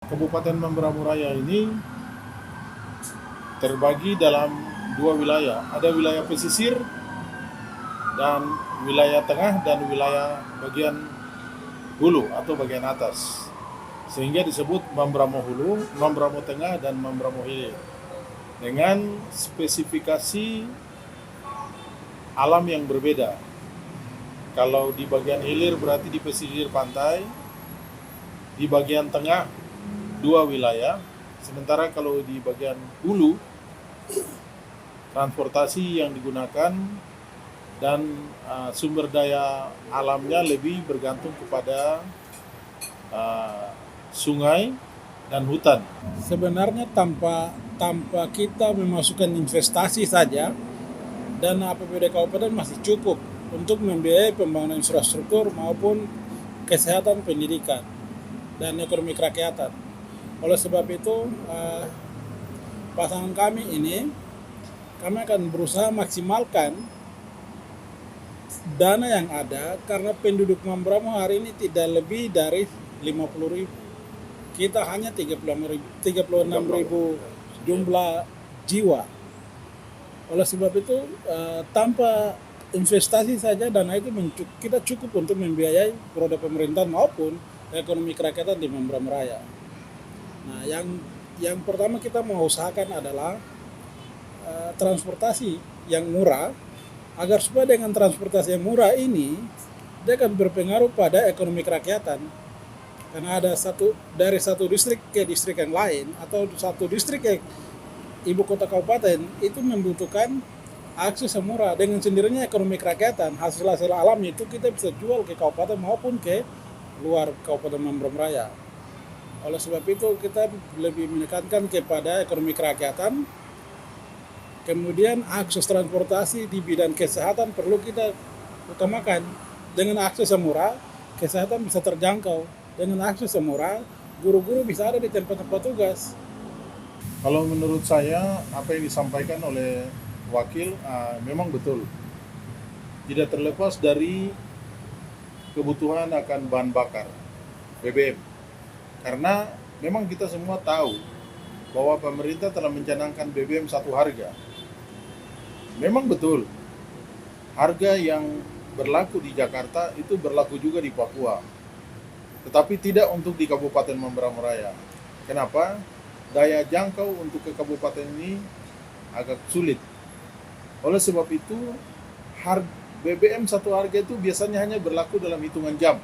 Kabupaten Mamberamo Raya ini terbagi dalam dua wilayah. Ada wilayah pesisir dan wilayah tengah dan wilayah bagian hulu atau bagian atas. Sehingga disebut Mamberamo Hulu, Mamberamo Tengah, dan Mamberamo Hilir. Dengan spesifikasi alam yang berbeda. Kalau di bagian hilir berarti di pesisir pantai, di bagian tengah dua wilayah, sementara kalau di bagian hulu transportasi yang digunakan dan sumber daya alamnya lebih bergantung kepada sungai dan hutan. Sebenarnya tanpa kita memasukkan investasi saja, dana APBD kabupaten masih cukup untuk membiayai pembangunan infrastruktur maupun kesehatan, pendidikan, dan ekonomi kerakyatan. Oleh sebab itu, pasangan kami akan berusaha maksimalkan dana yang ada, karena penduduk Mamberamo hari ini tidak lebih dari 50.000. Kita hanya 36.000 jumlah jiwa. Oleh sebab itu, tanpa investasi saja dana itu kita cukup untuk membiayai roda pemerintahan maupun ekonomi kerakyatan di Mamberamo Raya. Nah, yang pertama kita mau usahakan adalah transportasi yang murah, agar supaya dengan transportasi yang murah ini dia akan berpengaruh pada ekonomi kerakyatan. Karena ada dari satu distrik ke distrik yang lain, atau satu distrik ke ibu kota kabupaten, itu membutuhkan akses yang murah. Dengan sendirinya ekonomi kerakyatan, hasil-hasil alam itu kita bisa jual ke kabupaten maupun ke luar Kabupaten Mamberamo Raya. Oleh sebab itu kita lebih menekankan kepada ekonomi kerakyatan. Kemudian akses transportasi di bidang kesehatan perlu kita utamakan. Dengan akses yang murah, kesehatan bisa terjangkau. Dengan akses yang murah, guru-guru bisa ada di tempat-tempat tugas. Kalau menurut saya, apa yang disampaikan oleh wakil memang betul. Tidak terlepas dari kebutuhan akan bahan bakar BBM. Karena memang kita semua tahu bahwa pemerintah telah mencanangkan BBM satu harga. Memang betul, harga yang berlaku di Jakarta itu berlaku juga di Papua. Tetapi tidak untuk di Kabupaten Mamberamo Raya. Kenapa? Daya jangkau untuk ke kabupaten ini agak sulit. Oleh sebab itu, BBM satu harga itu biasanya hanya berlaku dalam hitungan jam.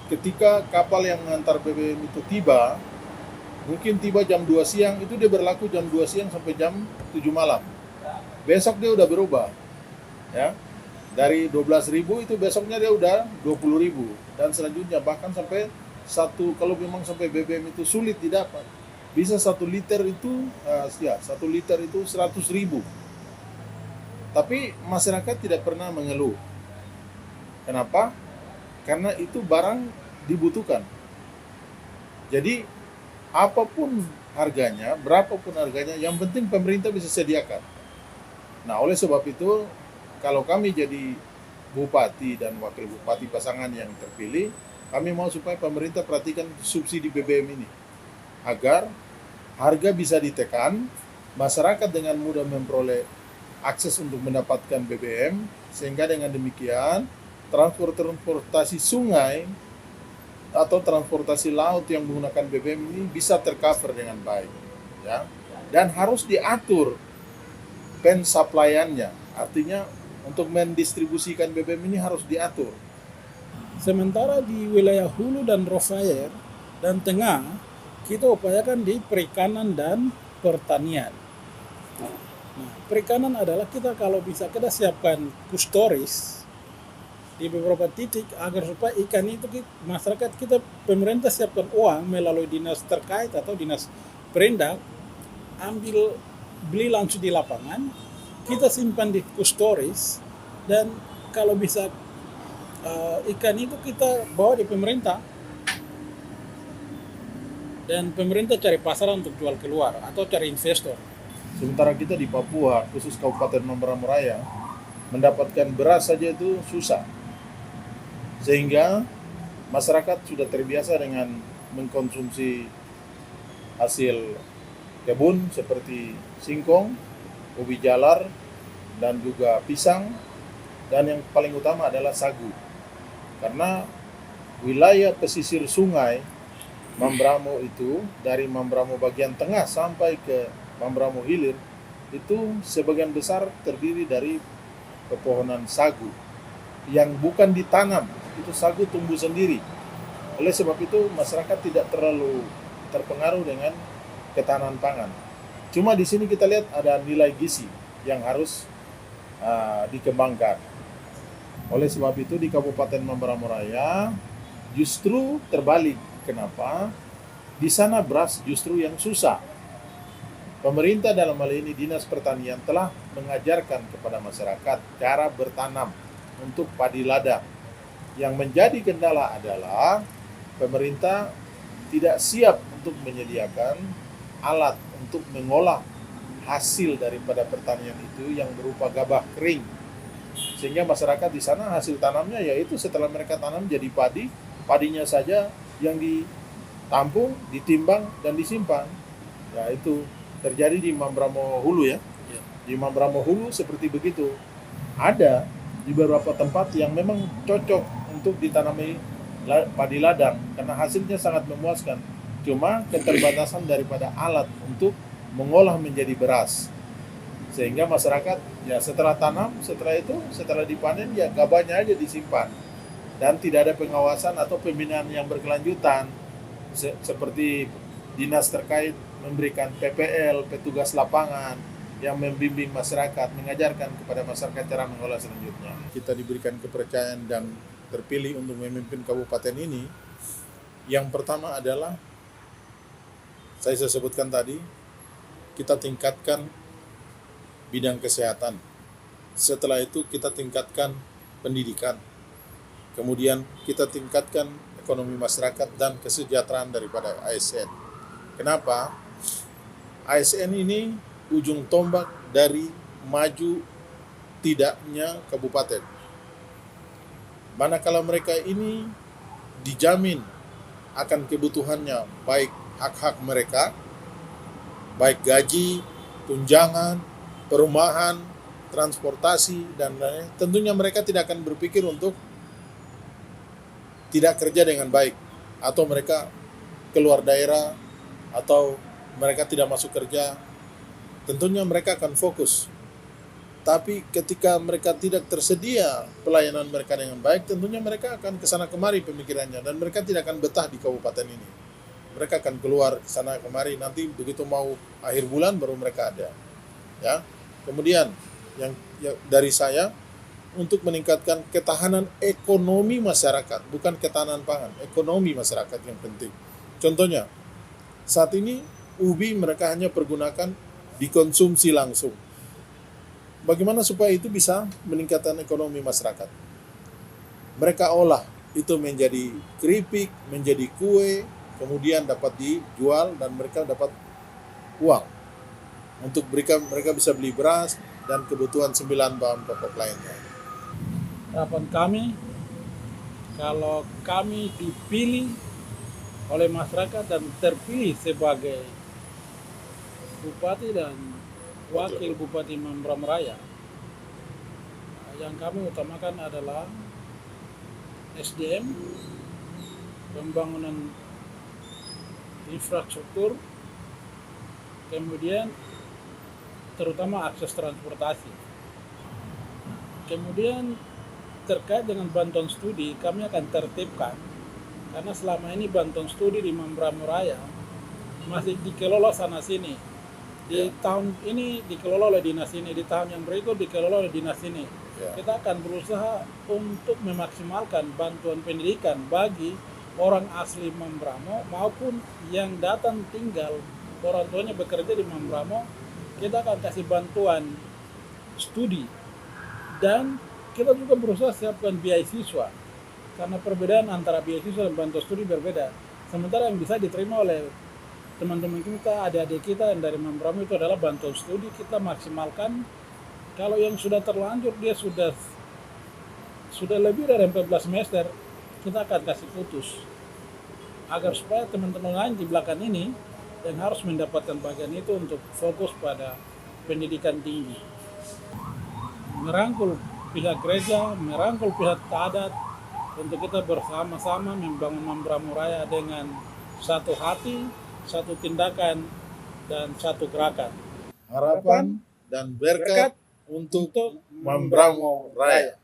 Ketika kapal yang mengantar BBM itu tiba, mungkin tiba jam 2 siang, itu dia berlaku jam 2 siang sampai jam 7 malam. Besok dia udah berubah. Ya. Dari 12.000 itu besoknya dia udah 20.000, dan selanjutnya bahkan sampai kalau memang sampai BBM itu sulit didapat, bisa 1 liter itu 100.000. Tapi masyarakat tidak pernah mengeluh. Kenapa? Karena itu barang dibutuhkan. Jadi apapun harganya, berapapun harganya, yang penting pemerintah bisa sediakan. Nah, oleh sebab itu, kalau kami jadi bupati dan wakil bupati pasangan yang terpilih, kami mau supaya pemerintah perhatikan subsidi BBM ini, agar harga bisa ditekan, masyarakat dengan mudah memperoleh akses untuk mendapatkan BBM, sehingga dengan demikian transportasi sungai atau transportasi laut yang menggunakan BBM ini bisa tercover dengan baik, ya. Dan harus diatur pensuplaiannya, artinya untuk mendistribusikan BBM ini harus diatur. Sementara di wilayah hulu dan Rosayer dan tengah, kita upayakan di perikanan dan pertanian. Nah, perikanan adalah kalau bisa kita siapkan kustoris di beberapa titik, agar supaya ikan itu masyarakat kita, pemerintah siapkan uang melalui dinas terkait atau dinas perindak, beli langsung di lapangan, kita simpan di kustoris, dan kalau bisa ikan itu kita bawa di pemerintah, dan pemerintah cari pasaran untuk jual keluar atau cari investor. Sementara kita di Papua, khusus Kabupaten Mamberamo Raya, mendapatkan beras saja itu susah. Sehingga masyarakat sudah terbiasa dengan mengkonsumsi hasil kebun seperti singkong, ubi jalar, dan juga pisang, dan yang paling utama adalah sagu. Karena wilayah pesisir sungai Mambramo itu, dari Mambramo bagian tengah sampai ke Mambramo hilir, itu sebagian besar terdiri dari pepohonan sagu yang bukan ditanam, itu sagu tumbuh sendiri. Oleh sebab itu masyarakat tidak terlalu terpengaruh dengan ketahanan pangan. Cuma di sini kita lihat ada nilai gizi yang harus dikembangkan. Oleh sebab itu di Kabupaten Mambramo Raya justru terbalik. Kenapa? Di sana beras justru yang susah. Pemerintah dalam hal ini Dinas Pertanian telah mengajarkan kepada masyarakat cara bertanam untuk padi ladang. Yang menjadi kendala adalah pemerintah tidak siap untuk menyediakan alat untuk mengolah hasil daripada pertanian itu yang berupa gabah kering. Sehingga masyarakat di sana hasil tanamnya yaitu setelah mereka tanam jadi padi, padinya saja yang ditampung, ditimbang, dan disimpan. Ya itu terjadi di Mambramo Hulu ya. Di Mambramo Hulu seperti begitu. Ada di beberapa tempat yang memang cocok untuk ditanami padi ladang karena hasilnya sangat memuaskan. Cuma keterbatasan daripada alat untuk mengolah menjadi beras. Sehingga masyarakat ya setelah tanam, setelah dipanen ya gabahnya aja disimpan. Dan tidak ada pengawasan atau pembinaan yang berkelanjutan seperti dinas terkait memberikan PPL, petugas lapangan yang membimbing masyarakat, mengajarkan kepada masyarakat cara mengolah selanjutnya. Kita diberikan kepercayaan dan terpilih untuk memimpin kabupaten ini. Yang pertama adalah saya sebutkan tadi, kita tingkatkan bidang kesehatan. Setelah itu kita tingkatkan pendidikan. Kemudian kita tingkatkan ekonomi masyarakat dan kesejahteraan daripada ASN. Kenapa? ASN ini ujung tombak dari maju tidaknya kabupaten. Manakala mereka ini dijamin akan kebutuhannya, baik hak-hak mereka, baik gaji, tunjangan, perumahan, transportasi, dan lain-lain, tentunya mereka tidak akan berpikir untuk tidak kerja dengan baik, atau mereka keluar daerah, atau mereka tidak masuk kerja. Tentunya mereka akan fokus. Tapi ketika mereka tidak tersedia pelayanan mereka dengan baik, tentunya mereka akan kesana kemari pemikirannya, dan mereka tidak akan betah di kabupaten ini. Mereka akan keluar kesana kemari, nanti begitu mau akhir bulan baru mereka ada. Ya. Kemudian yang dari saya, untuk meningkatkan ketahanan ekonomi masyarakat, bukan ketahanan pangan, ekonomi masyarakat yang penting. Contohnya, saat ini ubi mereka hanya pergunakan dikonsumsi langsung. Bagaimana supaya itu bisa meningkatkan ekonomi masyarakat? Mereka olah itu menjadi keripik, menjadi kue, kemudian dapat dijual dan mereka dapat uang untuk mereka bisa beli beras dan kebutuhan 9 bahan pokok lainnya. Harapan kami, kalau kami dipilih oleh masyarakat dan terpilih sebagai Bupati dan Wakil Bupati Mambramo Raya, yang kami utamakan adalah SDM, pembangunan infrastruktur, kemudian terutama akses transportasi. Kemudian terkait dengan bantuan studi, kami akan tertibkan, karena selama ini bantuan studi di Mambramo Raya masih dikelola sana sini. Di tahun ini dikelola oleh dinas ini, di tahun yang berikut dikelola oleh dinas ini. Kita akan berusaha untuk memaksimalkan bantuan pendidikan bagi orang asli Mambramo maupun yang datang tinggal, orang tuanya bekerja di Mambramo. Kita akan kasih bantuan studi, dan kita juga berusaha siapkan beasiswa, karena perbedaan antara beasiswa dan bantuan studi berbeda. Sementara yang bisa diterima oleh teman-teman kita, adik-adik kita yang dari Mambramo itu adalah bantuan studi. Kita maksimalkan. Kalau yang sudah terlanjur, dia sudah lebih dari 14 semester, kita akan kasih putus. agar supaya teman-teman lain di belakang ini yang harus mendapatkan bagian itu untuk fokus pada pendidikan tinggi. Merangkul pihak gereja, merangkul pihak adat untuk kita bersama-sama membangun Mambramo Raya dengan satu hati, satu tindakan, dan satu gerakan. Harapan dan berkat untuk Mambramo Raya.